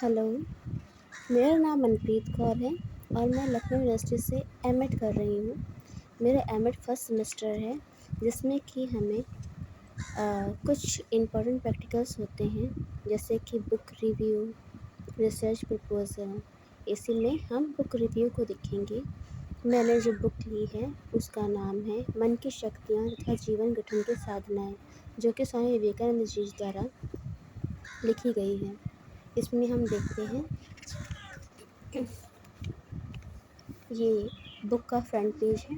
Hello, मेरा नाम मनप्रीत कौर है और मैं लखनऊ यूनिवर्सिटी से एमएड कर रही हूँ। मेरा एमएड फर्स्ट सेमेस्टर है, जिसमें कि हमें कुछ इम्पोर्टेंट प्रैक्टिकल्स होते हैं, जैसे कि बुक रिव्यू, रिसर्च प्रपोजल। इसी में हम बुक रिव्यू को देखेंगे। मैंने जो बुक ली है उसका नाम है मन की शक्तियाँ तथा जीवन गठन के साधनाएँ, जो कि स्वामी विवेकानंद जी द्वारा लिखी गई है। इसमें हम देखते हैं ये बुक का फ्रंट पेज है।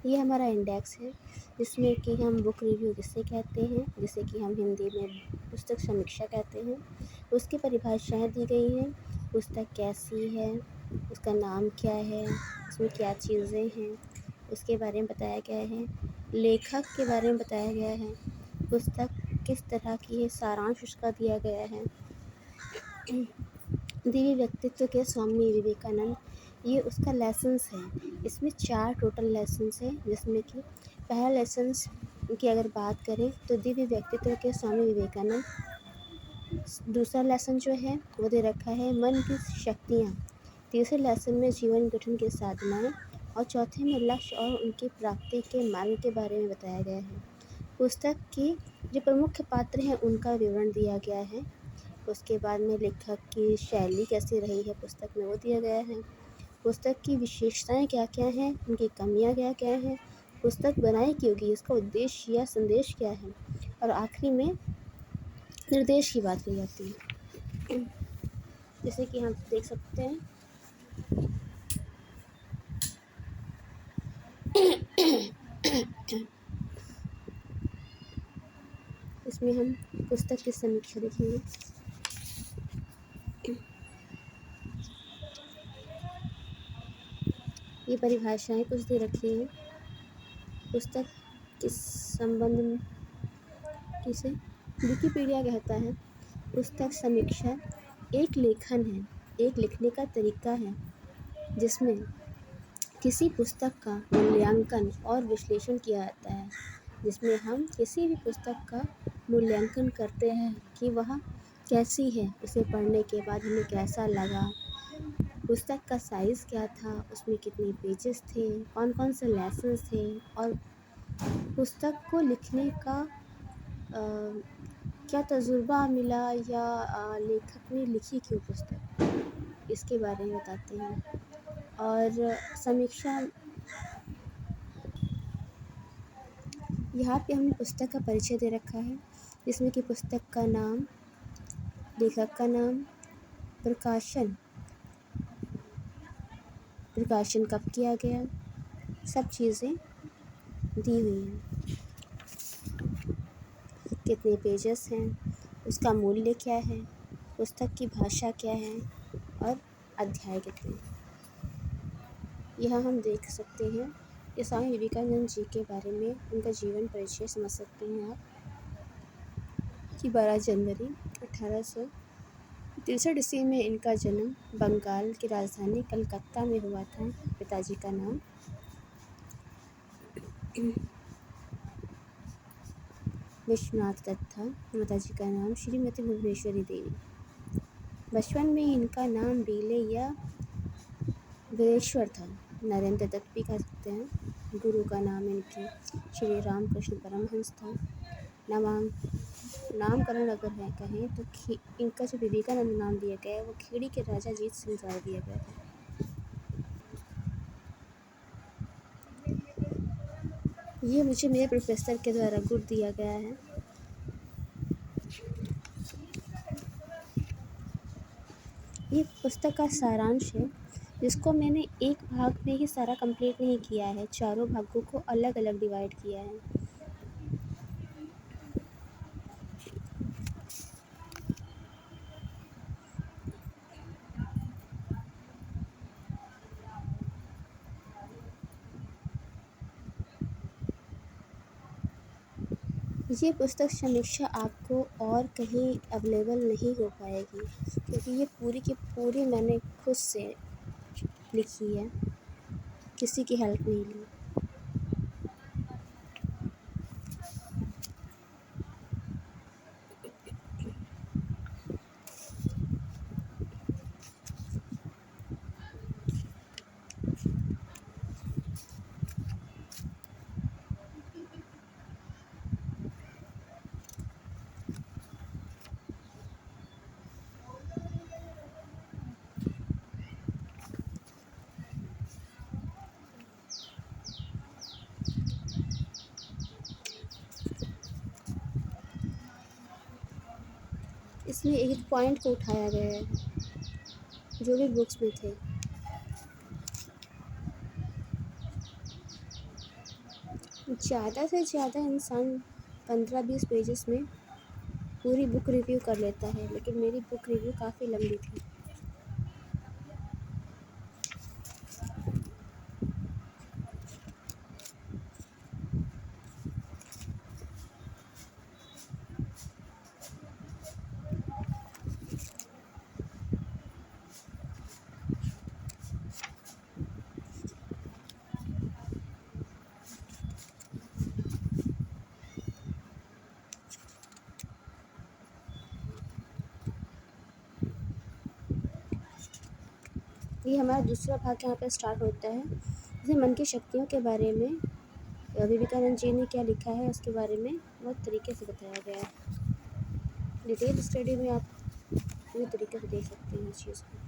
ये हमारा इंडेक्स है, जिसमें कि हम बुक रिव्यू किसे कहते हैं, जिसे कि हम हिंदी में पुस्तक समीक्षा कहते हैं। उसकी परिभाषाएँ दी गई हैं, पुस्तक कैसी है, उसका नाम क्या है, उसमें क्या चीज़ें हैं, उसके बारे में बताया गया है, लेखक के बारे में बताया गया है, पुस्तक किस तरह की है, सारांश उसका दिया गया है। दिव्य व्यक्तित्व के स्वामी विवेकानंद, ये उसका लेसन्स है। इसमें 4 टोटल लेसन्स हैं, जिसमें कि पहला लेसन्स की अगर बात करें तो दिव्य व्यक्तित्व के स्वामी विवेकानंद। दूसरा लेसन जो है वो दे रखा है मन की शक्तियाँ। तीसरे लेसन में जीवन गठन की साधनाएँ और चौथे में लक्ष्य और उनकी प्राप्ति के मार्ग के बारे में बताया गया है। पुस्तक की जो प्रमुख पात्र हैं उनका विवरण दिया गया है। उसके बाद में लेखक की शैली कैसी रही है पुस्तक में वो दिया गया है। पुस्तक की विशेषताएं क्या क्या हैं, उनकी कमियां क्या क्या हैं, पुस्तक बनाई क्यों गई, इसका उद्देश्य या संदेश क्या है, और आखिरी में निर्देश की बात की जाती है। जैसे कि हम देख सकते हैं इसमें हम पुस्तक की समीक्षा देखेंगे। ये परिभाषाएं कुछ दे रखी हैं। पुस्तक किस संबंध में किसे विकिपीडिया कहता है, पुस्तक समीक्षा एक लेखन है, एक लिखने का तरीका है जिसमें किसी पुस्तक का मूल्यांकन और विश्लेषण किया जाता है, जिसमें हम किसी भी पुस्तक का मूल्यांकन करते हैं कि वह कैसी है, उसे पढ़ने के बाद हमें कैसा लगा, पुस्तक का साइज़ क्या था, उसमें कितने पेजेस थे, कौन कौन से लेसन्स थे, और पुस्तक को लिखने का क्या तजुर्बा मिला, या लेखक ने लिखी क्यों पुस्तक, इसके बारे में बताते हैं। और समीक्षा यहाँ पे हमने पुस्तक का परिचय दे रखा है, जिसमें कि पुस्तक का नाम, लेखक का नाम, प्रकाशन कब किया गया, सब चीज़ें दी हुई हैं। कितने पेजेस हैं, उसका मूल्य क्या है, पुस्तक की भाषा क्या है, और अध्याय कितने। यहाँ हम देख सकते हैं कि स्वामी विवेकानंद जी के बारे में उनका जीवन परिचय समझ सकते हैं आप, कि 12 जनवरी 1863 ईस्वी में इनका जन्म बंगाल की राजधानी कलकत्ता में हुआ था। पिताजी का नाम विश्वनाथ दत्त था, माताजी का नाम श्रीमती भुवनेश्वरी देवी। बचपन में इनका नाम बीले या वीरेश्वर था, नरेंद्र दत्त भी कह सकते हैं। गुरु का नाम इनके श्री रामकृष्ण परमहंस था। नामकरण अगर है कहें तो इनका जो विवेकानंद नाम दिया गया है वो खेड़ी के राजा जीत सिंह द्वारा दिया गया था। ये मुझे मेरे प्रोफेसर के द्वारा गुड दिया गया है। ये पुस्तक का सारांश है, जिसको मैंने एक भाग में ही सारा कंप्लीट नहीं किया है, चारों भागों को अलग अलग डिवाइड किया है। ये पुस्तक समीक्षा आपको और कहीं अवेलेबल नहीं हो पाएगी, क्योंकि ये पूरी की पूरी मैंने खुद से लिखी है, किसी की हेल्प नहीं ली। इसमें एक पॉइंट को उठाया गया है जो भी बुक्स में थे। ज़्यादा से ज़्यादा इंसान 15-20 पेजेस में पूरी बुक रिव्यू कर लेता है, लेकिन मेरी बुक रिव्यू काफ़ी लंबी थी। ये हमारा दूसरा भाग यहाँ पे स्टार्ट होता है। जैसे मन की शक्तियों के बारे में विवेकानंद जी ने क्या लिखा है उसके बारे में बहुत तरीके से बताया गया है। डिटेल स्टडी में आप पूरी तरीके से देख सकते हैं इस चीज़ को।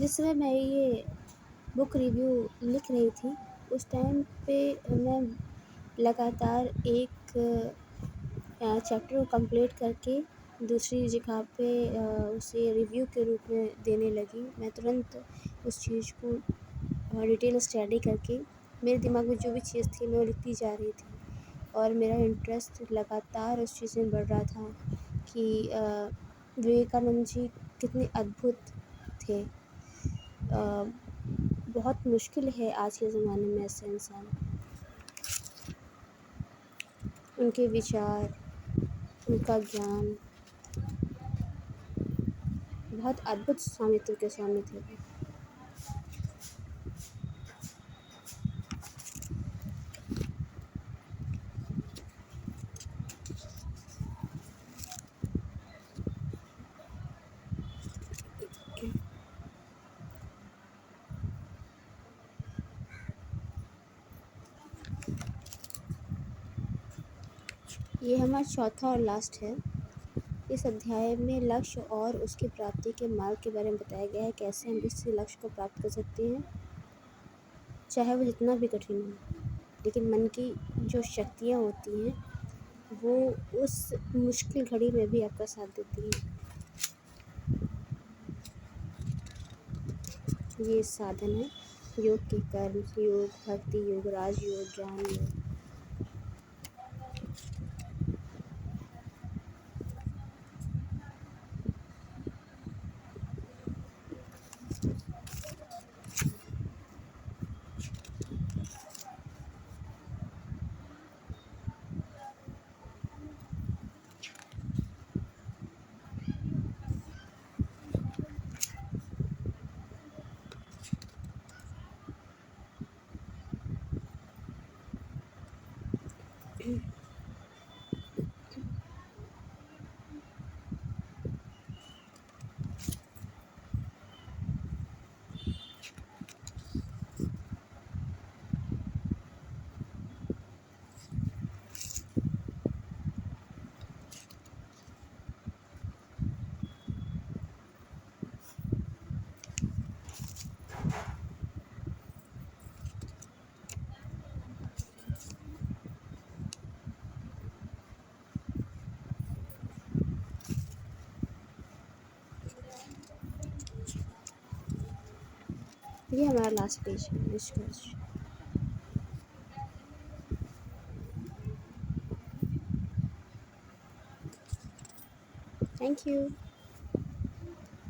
जिस समय मैं ये बुक रिव्यू लिख रही थी उस टाइम पे मैं लगातार एक चैप्टर को कंप्लीट करके दूसरी जगह पे उसे रिव्यू के रूप में देने लगी। मैं तुरंत उस चीज़ को डिटेल स्टडी करके मेरे दिमाग में जो भी चीज़ थी मैं वो लिखती जा रही थी और मेरा इंटरेस्ट लगातार उस चीज़ में बढ़ रहा था कि विवेकानंद जी कितने अद्भुत थे। बहुत मुश्किल है आज के ज़माने में ऐसे इंसान। उनके विचार, उनका ज्ञान बहुत अद्भुत स्वामित्व के स्वामी थे वो। ये हमारा चौथा और लास्ट है। इस अध्याय में लक्ष्य और उसकी प्राप्ति के मार्ग के बारे में बताया गया है, कैसे हम इस लक्ष्य को प्राप्त कर सकते हैं, चाहे वो जितना भी कठिन हो। लेकिन मन की जो शक्तियाँ होती हैं वो उस मुश्किल घड़ी में भी आपका साथ देती हैं। ये साधन है योग के कर्म योग, भक्ति योग, राजयोग, ज्ञान योग। ये हमारा लास्ट पेज है निष्कर्ष। Thank you.